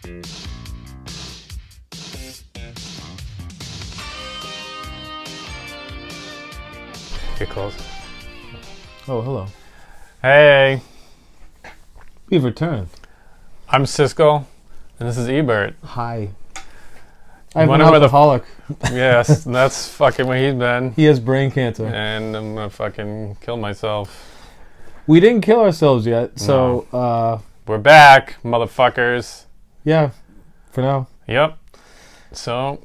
Get close. Oh, hello. Hey, We've returned. I'm Cisco, and this is Ebert. Hi. I'm an wonder where the- alcoholic. Yes, that's fucking where he's been. He has brain cancer. And I'm gonna fucking kill myself. We didn't kill ourselves yet, so, We're back, motherfuckers. yeah, for now. Yep. So,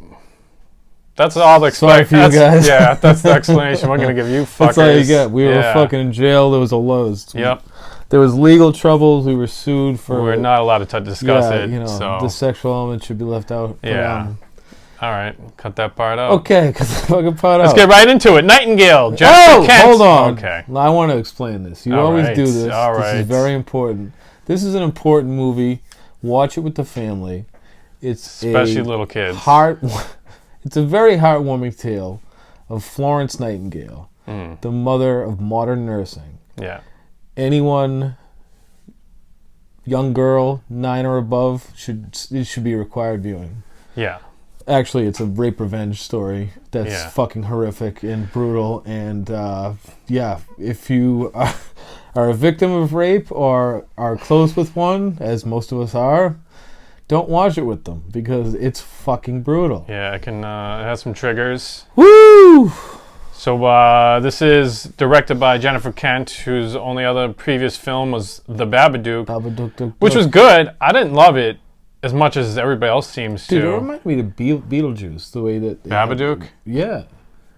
that's all the Sorry for you guys. Yeah, that's the explanation we're gonna give you fuckers. That's all you get. We were fucking in jail. There was a Lowe's. Yep. There was legal troubles. We were sued for... We're not allowed to discuss it. You know, so. the sexual element should be left out. Yeah. All right, cut that part out. Okay, cut the fucking part out. Let's get right into it. Nightingale. Hold on. Okay. I want to explain this. You All always right. do this. All This right. is very important. This is an important movie. Watch it with the family. It's Especially little kids. It's a very heartwarming tale of Florence Nightingale, the mother of modern nursing. Yeah. Anyone, young girl, 9 or above, it should be required viewing. Yeah. Actually, it's a rape revenge story that's fucking horrific and brutal. And if you are a victim of rape or are close with one, as most of us are, don't watch it with them because it's fucking brutal. Yeah, it has some triggers. Woo! So this is directed by Jennifer Kent, whose only other previous film was The Babadook, which was good. I didn't love it as much as everybody else seems to. Dude, it reminded me of Beetlejuice, the way that... Babadook? Yeah.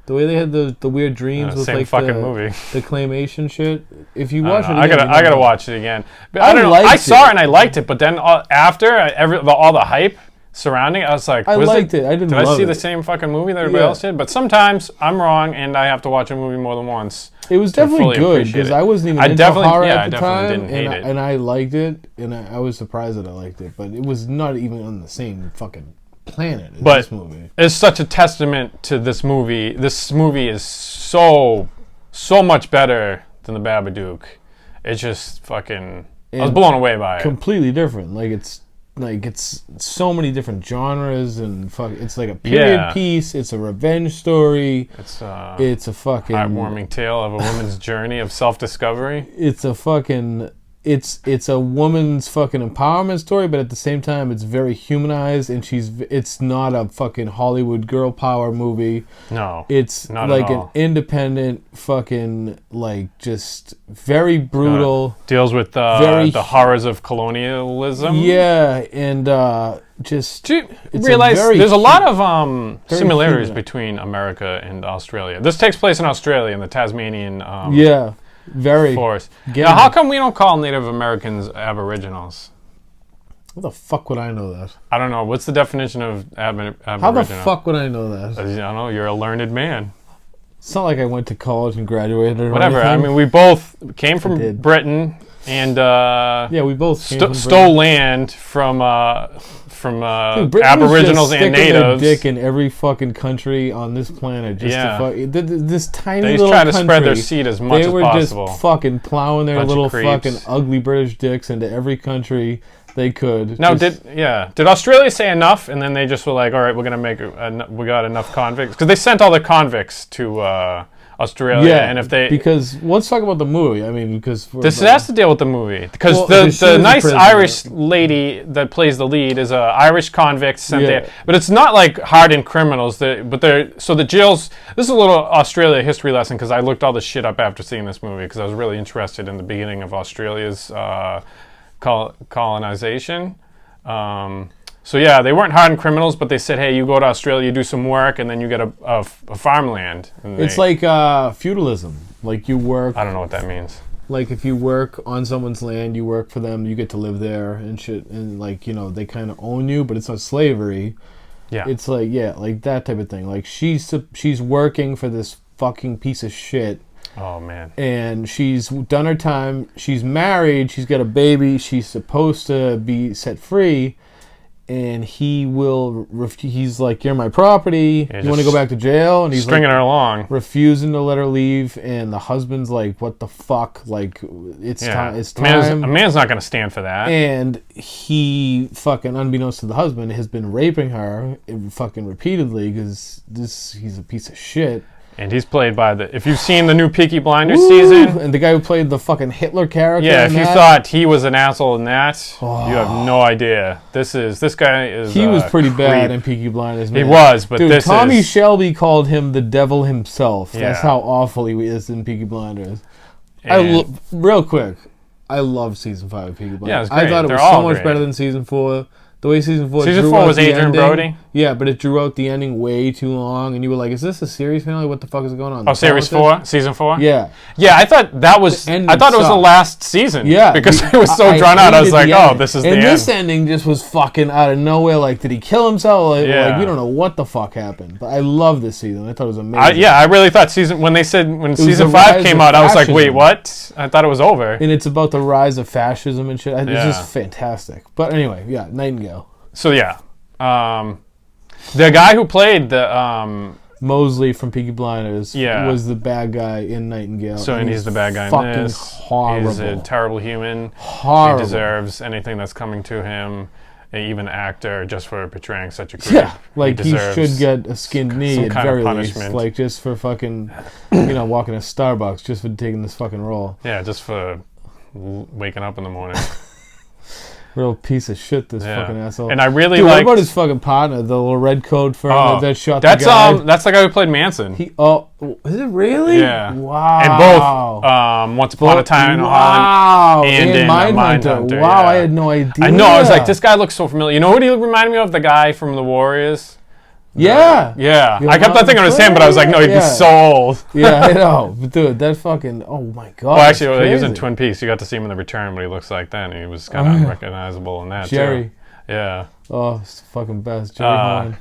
The way they had the weird dreams with same like fucking movie. The claymation shit. If you watch it I again... gotta watch it again. But I don't know. I saw it and I liked it, but then after all the hype surrounding it, I was like... I liked it. I didn't love it. Did I see the same fucking movie that everybody else did? But sometimes I'm wrong and I have to watch a movie more than once. It was definitely good because I wasn't even into horror at the time, didn't hate it. And I liked it, and I was surprised that I liked it, but it was not even on the same fucking planet as this movie. It's such a testament to this movie. This movie is so much better than The Babadook. It's just fucking... I was blown away by it. Completely different. It's so many different genres and it's like a period piece. It's a revenge story. It's a fucking heartwarming tale of a woman's journey of self-discovery. It's a fucking it's a woman's fucking empowerment story, but at the same time it's very humanized, and it's not a fucking Hollywood girl power movie. No. It's not like at all. an independent fucking just very brutal. Deals with the horrors of colonialism. Yeah, and just do you realize there's a lot of similarities between America and Australia. This takes place in Australia, in the Tasmanian very forest. Now, how come we don't call Native Americans Aboriginals? What the fuck would I know that? I don't know. What's the definition of Aboriginal? How the fuck would I know that? I don't know. You're a learned man. It's not like I went to college and graduated or whatever. anything. I mean, we both came from Britain, and we both stole land from Dude, Aboriginals and natives. Their dick in every fucking country on this planet. Just to this tiny little country. They try to spread their seed as much as possible. They were just fucking plowing their little fucking ugly British dicks into every country they could. Now, did Australia say enough, and then they just were like, all right, we're gonna we got enough convicts, because they sent all the convicts to Australia, and if they let's talk about the movie. I mean, because this has to deal with the movie, because the nice Irish lady that plays the lead is a Irish convict sent there, but it's not like hardened criminals. So the jails. This is a little Australia history lesson, because I looked all this shit up after seeing this movie, because I was really interested in the beginning of Australia's colonization. So they weren't hardened criminals, but they said, hey, you go to Australia, you do some work, and then you get a farmland. It's like feudalism. Like you work... I don't know what that means. Like if you work on someone's land, you work for them, you get to live there and shit. And they kind of own you, but it's not slavery. Yeah. It's like that type of thing. Like she's working for this fucking piece of shit. Oh, man. And she's done her time. She's married. She's got a baby. She's supposed to be set free. and he will. He's like, "You're my property. You want to go back to jail?" And he's stringing like, her along, refusing to let her leave. And the husband's like, "What the fuck? Like, it's time. It's time." A man's not going to stand for that. And he fucking, unbeknownst to the husband, has been raping her fucking repeatedly because he's a piece of shit. And he's played by if you've seen the new Peaky Blinders season. And the guy who played the fucking Hitler character. Yeah, if you thought he was an asshole in that, you have no idea. This guy is. He was pretty bad in Peaky Blinders, man. He was, but dude, Tommy Shelby called him the devil himself. Yeah. That's how awful he is in Peaky Blinders. Real quick, I love season 5 of Peaky Blinders. Yeah, it was great. I thought it was so much better than season 4. The way season 4 was Adrian Brody? Yeah, but it drew out the ending way too long, and you were like, is this a series finale? What the fuck is going on? Oh, series 4? Season 4? Yeah. Yeah, I thought that was... I thought it was the last season. Yeah. Because it was so drawn out. I was like, oh, this is the end. And this ending just was fucking out of nowhere. Like, did he kill himself? Like, we don't know what the fuck happened. But I love this season. I thought it was amazing. I really thought when season 5 came out, I was like, wait, what? I thought it was over. And it's about the rise of fascism and shit. It's just fantastic. But anyway, yeah, Nightingale. So yeah, the guy who played the Mosley from Peaky Blinders was the bad guy in Nightingale. So and he's the bad guy in this. Horrible. He's a terrible human. Horrible. He deserves anything that's coming to him. Even actor, just for portraying such a creep. Yeah, like he should get a skinned knee at very least. Like just for fucking, walking to Starbucks just for taking this fucking role. Yeah, just for waking up in the morning. Real piece of shit, this fucking asshole. And I really what about his fucking partner, the little red coat firm that shot the guy? That's the guy who played Manson. Is it really? Yeah. Wow. And both Once Upon a Time in Holland and in Mindhunter. Wow, I had no idea. I know, I was like, this guy looks so familiar. You know what he reminded me of? The guy from The Warriors. Yeah. I kept on thinking of his hand, but I was like, no, he'd be so old. Yeah, I know. But dude, that fucking, oh my God. Well, actually, he was in Twin Peaks. You got to see him in The Return, what he looks like then. He was kind of recognizable in that, Jerry. too. Yeah. Oh, it's the fucking best. Jerry Horn.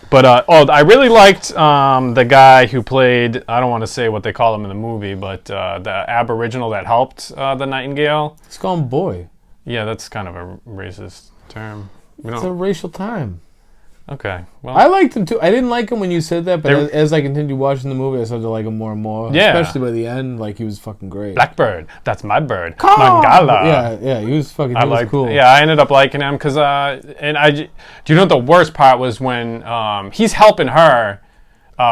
But, I really liked the guy who played, I don't want to say what they call him in the movie, but the Aboriginal that helped the Nightingale. Let's call him Boy. Yeah, that's kind of a racist term. It's a racial time. Okay. Well, I liked him too. I didn't like him when you said that, but as I continued watching the movie, I started to like him more and more. Yeah. Especially by the end, like he was fucking great. Blackbird, that's my bird. Mangala. Yeah, he was fucking. He was cool. Yeah, I ended up liking him because, do you know what the worst part was when he's helping her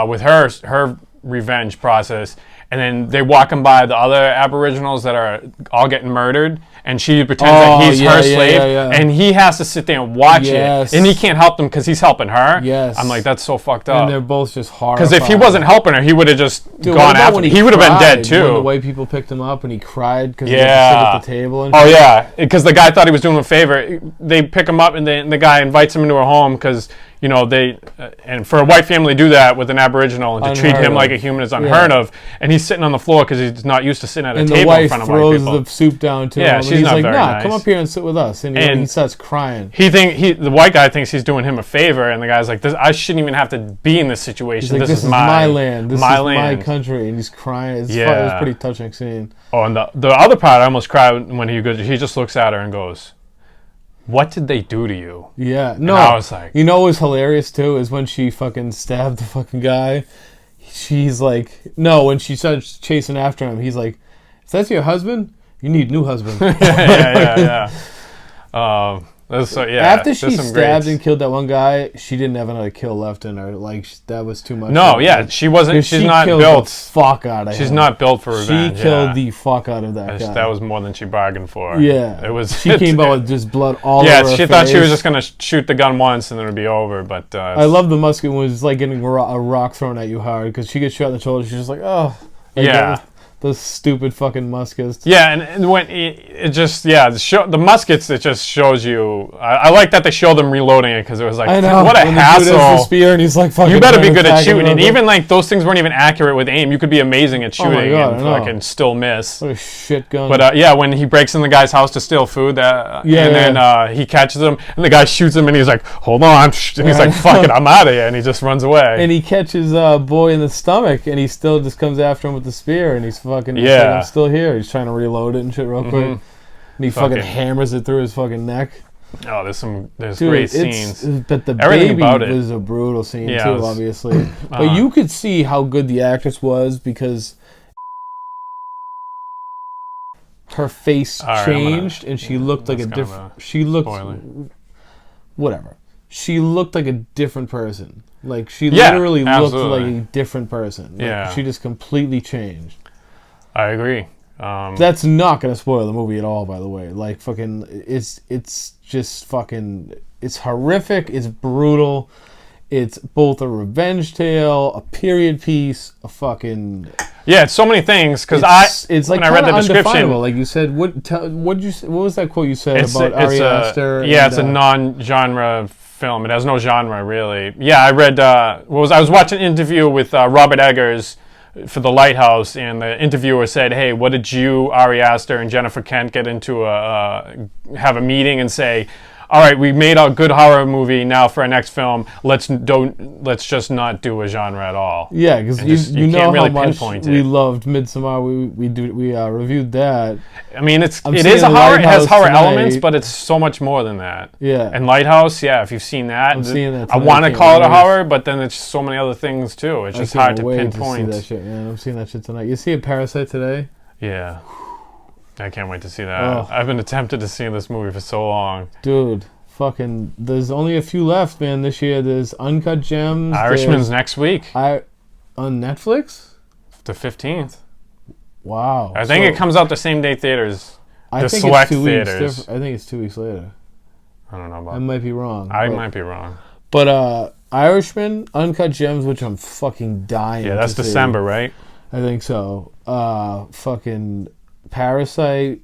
with her revenge process, and then they walking by the other Aboriginals that are all getting murdered, and she pretends that he's her slave, and he has to sit there and watch it, and he can't help them because he's helping her. Yes. I'm like, that's so fucked up. And they're both just horrified. Because if he wasn't helping her, he would have just gone after. He would have been dead too. When the white people picked him up and he cried because he had to sit at the table. And because the guy thought he was doing him a favor. They pick him up, and the guy invites him into a home because. And for a white family to do that with an Aboriginal and to treat him like a human is unheard of. And he's sitting on the floor because he's not used to sitting at a table in front of white people. And the wife throws the soup down to him. Yeah, she's he's not like, very nice. Come up here and sit with us. And he starts crying. The white guy thinks he's doing him a favor, and the guy's like, I shouldn't even have to be in this situation. He's like, this is my land. This is my country. And he's crying. It was a pretty touching scene. Oh, and the other part, I almost cried when he just looks at her and goes, what did they do to you? Yeah. No. And I was like... You know what was hilarious, too, is when she fucking stabbed the fucking guy. She's like... No, when she starts chasing after him, he's like, if that's your husband, you need a new husband. yeah. After she stabbed and killed that one guy, she didn't have another kill left in her. Like, that was too much. No, she wasn't. She's not built. The fuck out of him. She's not built for revenge. She killed the fuck out of that guy. That was more than she bargained for. Yeah, it was. She came out with just blood all over her face. Yeah, she thought she was just gonna shoot the gun once and then it'd be over. But I love the musket when it was like getting a rock thrown at you hard because she gets shot in the shoulder. She's just like, oh, those stupid fucking muskets. Yeah, and when the muskets, it just shows you. I like that they show them reloading it because it was like, what a hassle. The spear and he's like, fucking. You better be good at shooting. And even like those things weren't even accurate with aim. You could be amazing at shooting and still miss. What a shit gun. But when he breaks in the guy's house to steal food, and then he catches him, and the guy shoots him, and he's like, hold on, and he's like, fuck it, I'm out of here, and he just runs away. And he catches Boy in the stomach, and he still just comes after him with the spear, and he's fucking like, I'm still here. He's trying to reload it and shit real quick. And he fucking hammers it through his fucking neck. Oh, there's Dude, great scenes. But the Everything baby about it was a brutal scene Yeah, too, it was- obviously. But you could see how good the actress was because her face All right, changed and she looked like a that's kind of different. She looked spoiler. whatever. She looked like a different person. Like she Yeah, literally looked absolutely. like a different person. Like, Yeah. she just completely changed. I agree. That's not gonna spoil the movie at all, by the way. Like fucking, it's just fucking, it's horrific. It's brutal. It's both a revenge tale, a period piece, a fucking. Yeah, it's so many things because it's like when I read the description, like you said. What was that quote you said it's about Ari Aster? Yeah, it's a non-genre film. It has no genre really. Yeah, I read. I was watching an interview with Robert Eggers for The Lighthouse, and the interviewer said, "Hey, what did you, Ari Aster, and Jennifer Kent get into have a meeting and say?" All right, we made a good horror movie. Now for our next film, let's just not do a genre at all. Yeah, because you know can't really how much pinpoint we it. loved Midsommar. We reviewed that. I mean, it I'm is seeing a horror. It has Lighthouse horror tonight. elements, but it's so much more than that. Yeah. And Lighthouse, yeah, if you've seen that, I'm seeing that I tonight. want to Can't call it a wait. horror, but then it's so many other things too. It's just hard to pinpoint. To see that shit, man. I'm seeing that shit tonight. You see a Parasite today? Yeah, I can't wait to see that. Oh. I've been tempted to see this movie for so long. Dude, fucking, there's only a few left, man, this year. There's Uncut Gems. Irishman's next week, on Netflix? the 15th. Wow. I think it comes out the same day theaters. I the think select it's 2 weeks theaters. different. I think it's 2 weeks later. I don't know I about. might be wrong. I might be wrong. But Irishman, Uncut Gems, which I'm fucking dying Yeah, that's to see. December, right? I think so. Fucking Parasite,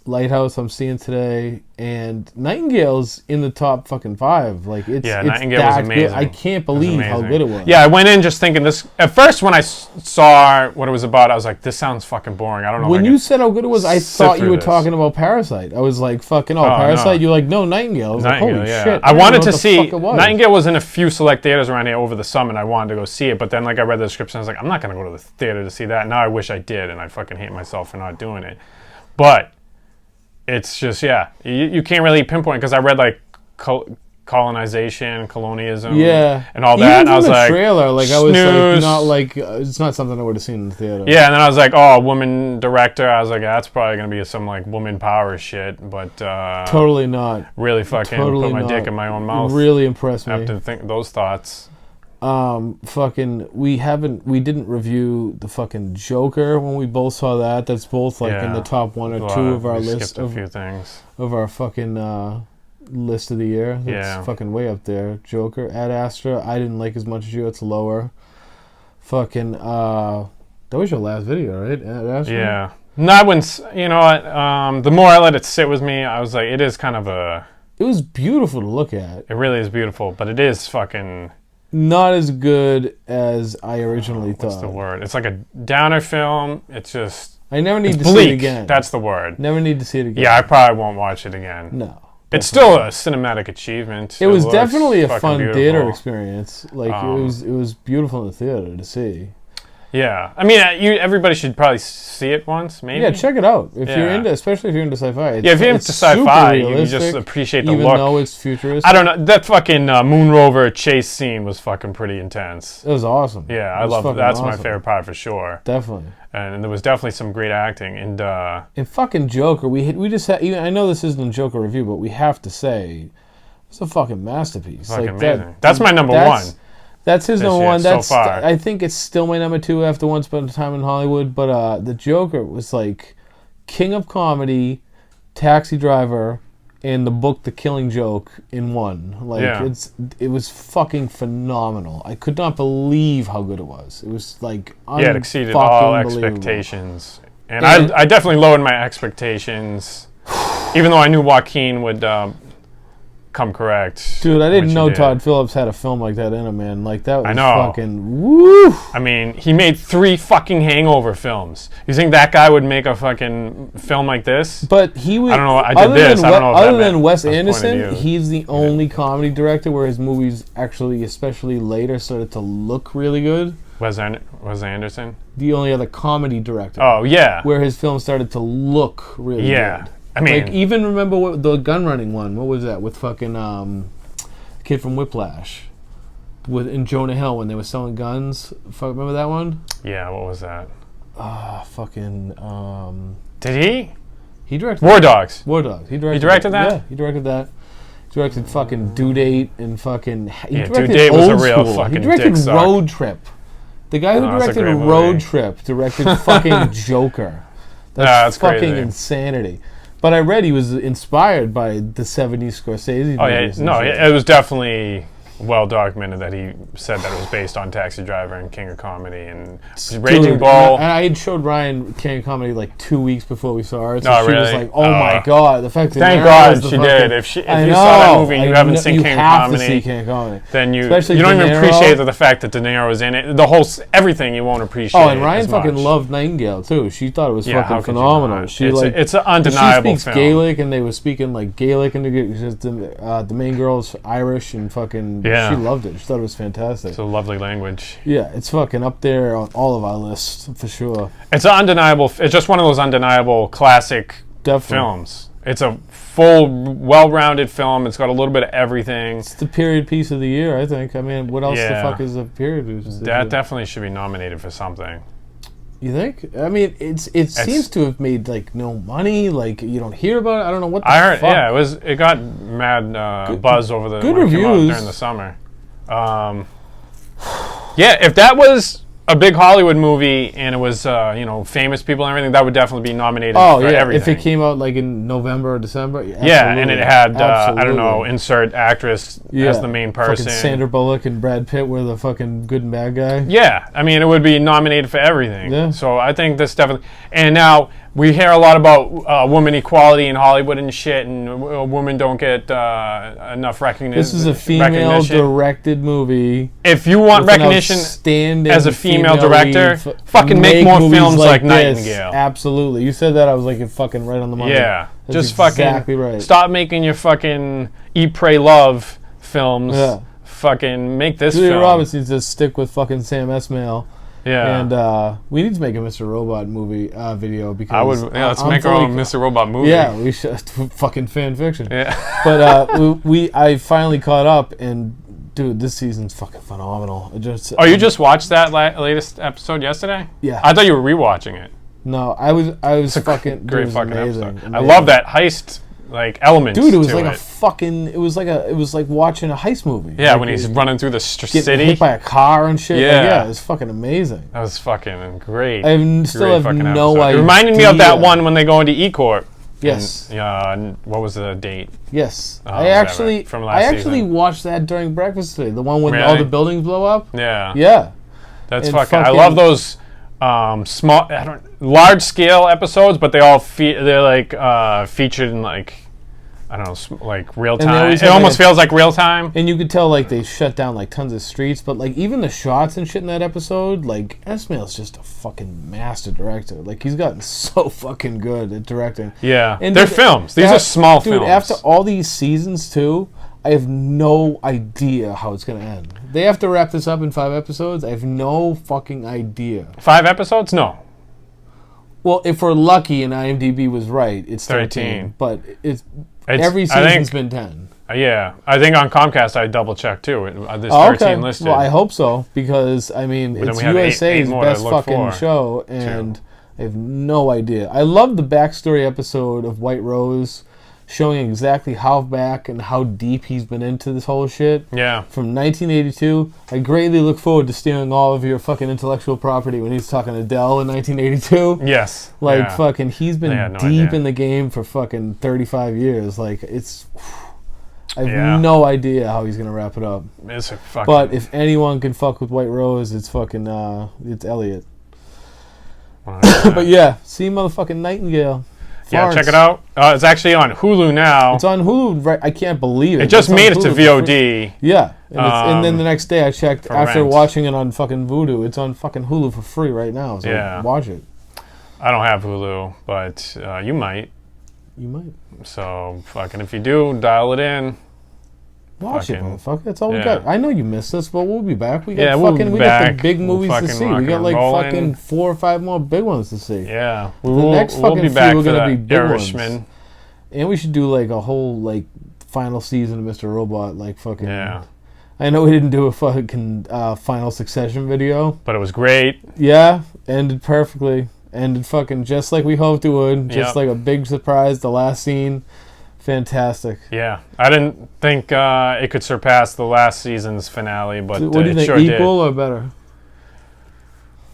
Lighthouse I'm seeing today, and Nightingale's in the top fucking 5. Like it's Nightingale was that amazing. good. I can't believe how good it was. Yeah, I went in just thinking this. At first, when I saw what it was about, I was like, "This sounds fucking boring." I don't know. When if I you can said how good it was, I sit thought you through were this. talking about Parasite. I was like, "Fucking Parasite." no. You're like, "No, Nightingale." I was like, Nightingale, "Holy yeah. shit!" I didn't wanted know to what the see fuck it was. Nightingale was in a few select theaters around here over the summer, and I wanted to go see it. But then, like, I read the description, I was like, "I'm not going to go to the theater to see that." Now I wish I did, and I fucking hate myself for not doing it. But it's just, you can't really pinpoint because I read like colonization, colonialism, and all that. Even And I was from the like, trailer, like I was snooze. it's not something I would have seen in the theater. Yeah, and then I was like, oh, woman director. I was like, that's probably gonna be some like woman power shit, but Totally not. really fucking Totally put my not. dick in my own mouth. Really impressed me. After think those thoughts. Fucking, we didn't review the fucking Joker when we both saw that. That's both like in the top 1 or 2 of our we list skipped a few things. of our fucking list of the year. That's Yeah. fucking way up there. Joker, Ad Astra. I didn't like as much as you. It's lower. Fucking that was your last video, right? Ad Astra? Yeah. No, you know what? The more I let it sit with me, I was like, it is kind of It was beautiful to look at. it really is beautiful, but it is fucking. Not as good as I originally thought. What's the word? It's like a downer film. It's just. I never need It's to bleak. see it again. That's the word. Never need to see it again. Yeah, I probably won't watch it again. No. It's still a cinematic achievement. It was looks definitely a fucking fun beautiful. theater experience. Like it was beautiful in the theater to see. Yeah, I mean, everybody should probably see it once, maybe. Yeah, check it out if you're Yeah. into, especially if you're into sci-fi. Yeah, if you're into It's sci-fi, super you can just realistic, appreciate the even look. though it's futuristic. I don't know. That fucking moon rover chase scene was fucking pretty intense. It was awesome. Yeah, It I was love it. fucking That's my awesome. favorite part for sure. Definitely. And there was definitely some great acting. And And fucking Joker, we just had. I know this isn't a Joker review, but we have to say it's a fucking masterpiece. fucking Like amazing. That's my number one. That's his this number year one. so That's far. I think it's still my number 2 after Once Upon a Time in Hollywood. But the Joker was like king of comedy, Taxi Driver, and the book The Killing Joke in one. Like it was fucking phenomenal. I could not believe how good it was. It was like Yeah, it exceeded all expectations. And I definitely lowered my expectations, even though I knew Joaquin would come correct. Dude, I didn't which know he did. Todd Phillips had a film like that in him, man. Like that was I know. fucking woo. I mean, he made 3 fucking Hangover films. You think that guy would make a fucking film like this? But he was. I don't know. I did this. I don't know if Other that than meant Wes a point of Anderson, view. he's the only comedy director where his movies actually, especially later, started to look really good. Wes Anderson? The only other comedy director. Oh, yeah. Where his films started to look really Yeah. good. I mean, like, even remember what the gun running one? What was that with fucking kid from Whiplash, in Jonah Hill when they were selling guns? Remember that one? Yeah, what was that? Did he? He directed War Dogs. War Dogs. He directed that? Yeah, he directed that. He directed fucking Due Date and fucking. Due Date was a real fucking. He directed dick Road Trip. The guy who directed Road Trip directed fucking Joker. That's fucking crazy. Insanity. But I read he was inspired by the 70s Scorsese movies. It was definitely well documented that he said that it was based on Taxi Driver and King of Comedy and Raging Bull. And I had showed Ryan King of Comedy like 2 weeks before we saw it. So she really? was like, "Oh my god!" The fact that thank God she did. If you saw that movie and you haven't seen King of Comedy, then you don't even appreciate the fact that De Niro was in it. The whole everything you won't appreciate. Oh, and Ryan fucking loved Nightingale too. She thought it was fucking phenomenal. It's an undeniable film. She speaks Gaelic, and they were speaking like Gaelic, and the main girl's Irish and fucking. Yeah. She loved it. She thought it was fantastic. It's a lovely language. Yeah, it's fucking up there on all of our lists for sure. It's an undeniable. It's just one of those undeniable classic films. It's a full, well-rounded film. It's got a little bit of everything. It's the period piece of the year, I think. I mean, what else the fuck is a period piece? That definitely should be nominated for something. You think? I mean, it seems to have made like no money. Like you don't hear about it. I don't know what the fuck. Yeah, it got mad buzz over the good reviews during the summer. Yeah, if that was a big Hollywood movie and it was famous people and everything, that would definitely be nominated for everything. If it came out like in November or December. Yeah, and it had I don't know, insert actress as the main person. Fucking Sandra Bullock and Brad Pitt were the fucking good and bad guy. Yeah, I mean it would be nominated for everything. Yeah. So I think this definitely. And now we hear a lot about women equality in Hollywood and shit, and women don't get enough recognition. This is a female-directed movie. If you want recognition as a female director, fucking make more films like Nightingale. Absolutely. You said that, I was like, you're fucking right on the money. Yeah. That's exactly right. Stop making your fucking Eat, Pray, Love films. Yeah. Fucking make this Julia film. Roberts needs to stick with fucking Sam Esmail. Yeah, and we need to make a Mr. Robot movie video because I would. Yeah, let's make our own Mr. Robot movie. Yeah, we should. Fucking fan fiction. Yeah, but I finally caught up, and dude, this season's fucking phenomenal. You just watched that latest episode yesterday? Yeah, I thought you were rewatching it. No, I was fucking great fucking amazing, episode. amazing. I love that heist element. Dude, it was like a fucking. It was like watching a heist movie. Yeah, when he's running through the city, hit by a car and shit. Yeah, it was fucking amazing. That was fucking great. I still have no idea. It reminded me of that one when they go into E-Corp. Yes. And, what was the date? Yes. I actually watched that during breakfast today. The one when all the buildings blow up. Yeah. Yeah. That's fucking. I love those small, large scale episodes, but they all they're like featured in like. I don't know, like real time. It almost feels like real time. And you could tell like they shut down like tons of streets, but like even the shots and shit in that episode, like Esmail's just a fucking master director. Like he's gotten so fucking good at directing. Yeah, and they're films. These are small films. Dude, after all these seasons too, I have no idea how it's gonna end. They have to wrap this up in 5 episodes. I have no fucking idea. 5 episodes? No. Well, if we're lucky and IMDb was right, it's 13. But every season's been 10. Yeah, I think on Comcast I double checked too. There's 13 listed. Well, I hope so because I mean it's USA's best fucking show, and I have no idea. I love the backstory episode of White Rose, showing exactly how back and how deep he's been into this whole shit. Yeah. From 1982. I greatly look forward to stealing all of your fucking intellectual property when he's talking to Dell in 1982. Yes. Like, fucking, he's been deep in the game for fucking 35 years. Like, it's... I have no idea how he's going to wrap it up. It's a fucking... But if anyone can fuck with White Rose, it's fucking, it's Elliot. But yeah, see motherfucking Nightingale. Yeah, check it out. It's actually on Hulu now. It's on Hulu, right? I can't believe it. It just made it to VOD. Yeah. And then the next day I checked, after watching it on fucking Vudu, it's on fucking Hulu for free right now. So watch it. I don't have Hulu, but you might. You might. So, fucking, if you do, dial it in. Watch it, motherfucker. That's all we got. I know you missed us, but we'll be back. We got we got the big movies to see. We got like fucking 4 or 5 more big ones to see. Yeah. The next fucking we'll be back few are for gonna be that big Irishman. ones. And we should do like a whole like final season of Mr. Robot, like fucking. Yeah. I know we didn't do a fucking final Succession video, but it was great. Yeah, ended perfectly. Ended fucking just like we hoped it would. Just like a big surprise. The last scene, fantastic. Yeah, I didn't think it could surpass the last season's finale, but what do you think? Sure equal or better?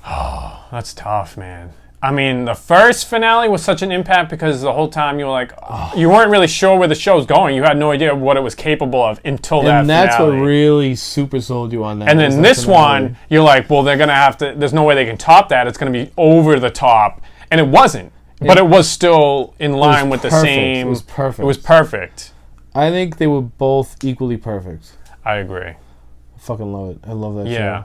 Oh, that's tough, man. I mean, the first finale was such an impact because the whole time you were like, you weren't really sure where the show was going. You had no idea what it was capable of until that finale. And that's what really super sold you on that. And then this one, you're like, well, they're going to have to, there's no way they can top that. It's going to be over the top. And it wasn't. But it was still in line with the same. It was perfect. It was perfect. I think they were both equally perfect. I agree. I fucking love it. I love that show. Yeah.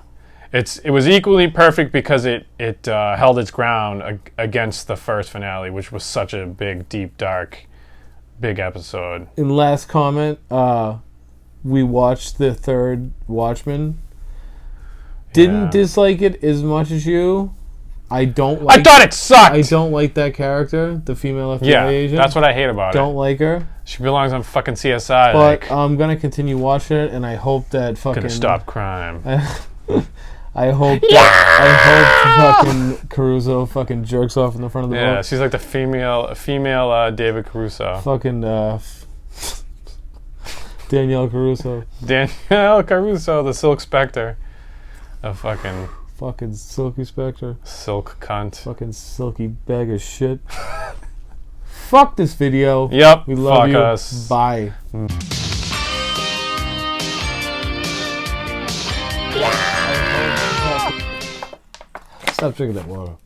It was equally perfect because it held its ground against the first finale, which was such a big, deep, dark, big episode. In last comment, we watched the third Watchmen. Didn't dislike it as much as you. I thought it sucked. I don't like that character, the female FBI agent. That's what I hate about it. Don't like her. She belongs on fucking CSI. But I'm gonna continue watching it, and I hope that fucking gonna stop crime. I hope fucking Caruso fucking jerks off in the front of the boat. Yeah, she's like the female David Caruso. Fucking Danielle Caruso. Danielle Caruso, the Silk Spectre. A fucking Silky Spectre. Silk cunt. Fucking silky bag of shit. Fuck this video. Yep. We love fuck you. Us. Bye. Stop drinking that water.